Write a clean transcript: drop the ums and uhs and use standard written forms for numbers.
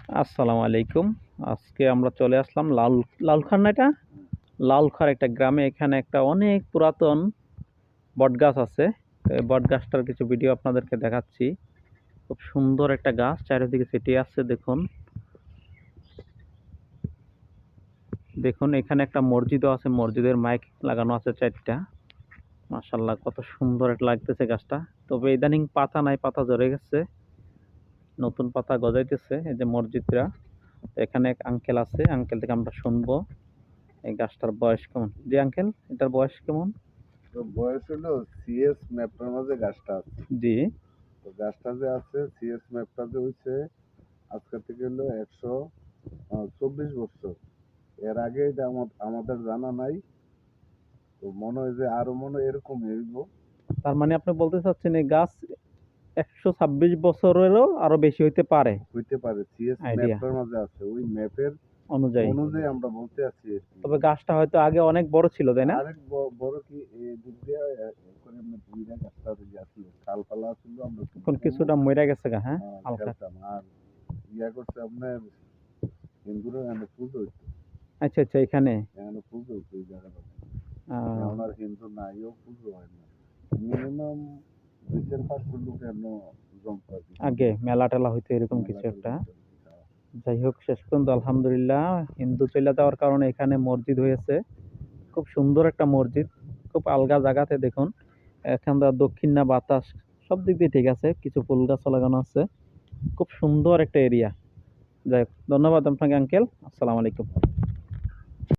আসসালামু আলাইকুম। আজকে আমরা চলে আসলাম লালখান না এটা? লালখার একটা গ্রামে। এখানে একটা অনেক পুরাতন বটগাছ আছে। এই বটগাছটার কিছু ভিডিও আপনাদেরকে দেখাচ্ছি। খুব সুন্দর একটা গাছ, চারিদিকে ছিটিয়ে আছে দেখুন। দেখুন এখানে একটা মসজিদও আছে, মসজিদের মাইক লাগানো আছে ৪টা। মাশাআল্লাহ কত সুন্দর এটা লাগতেছে গাছটা। তবে ইদানিং পাতা নাই, পাতা ঝরে গেছে। নতুন পাতা গজাইতেছে। এই যে মসজিদটা। এখানে এক আঙ্কেল আছে, আঙ্কেল থেকে আমরা শুনবো এই গাছটার বয়স কেমন। জি আঙ্কেল, এটার বয়স কেমন? তো বয়স হলো সিএস ম্যাপটার মাঝে গাছটা আছে। জি। তো গাছটা যে আছে সিএস ম্যাপটা যে হইছে আজকে থেকে হলো 124 বছর। এর আগে এটা আমাদের জানা নাই। তো মনে হয় যে আরো মনে হয় এরকম হইব। তার মানে আপনি বলতে চাচ্ছেন এই গাছ ১২৬ বছরেরও আরো বেশি হইতে পারে? হইতে পারে, সিএস আইডিয়া ম্যাপটার মাঝে আছে, ওই ম্যাপের অনুযায়ী। অনুযায়ী আমরা বলতে আছি আর কি। তবে গাছটা হয়তো আগে অনেক বড় ছিল, তাই না? আরেক বড় কি এদিক দিয়ে করে আমরা দুইটা গাছটা যে আসলো ডালপালা ছিল আমরা এখন কিছুটা মইরা গেছে গা, হ্যাঁ, হালকা। খেলতাম আর ইয়া করছে আপনার হিন্দুরা এখানে পুজো হইতো। আচ্ছা আচ্ছা, এখানে। এখানে পুজো হইতো এই জায়গাটা। আহ, এখন আর হিন্দু নাইও, পুজো হয় না। মিনিমাম ২-৫০০ লোক এখনো জমতো আর কি আগে পুজো। মেলা টেলা হইতো এরকম মেলা কিছু টেলা একটা। হইতো আর কি। যাই হোক, শেষ পর্যন্ত আলহামদুলিল্লাহ হিন্দু চলে যাওয়ার কারণে এখানে মসজিদ হয়েছে। খুব সুন্দর একটা মসজিদ। খুব আলগা জায়গাতে দেখুন। এখানটা দক্ষিণ না বাতাস, সব দিক দিয়ে ঠিক আছে। কিছু ফুল গাছ লাগানো আছে। খুব সুন্দর একটা এরিয়া। যাই হোক, ধন্যবাদ আপনাকে আঙ্কেল। আসসালামু আলাইকুম।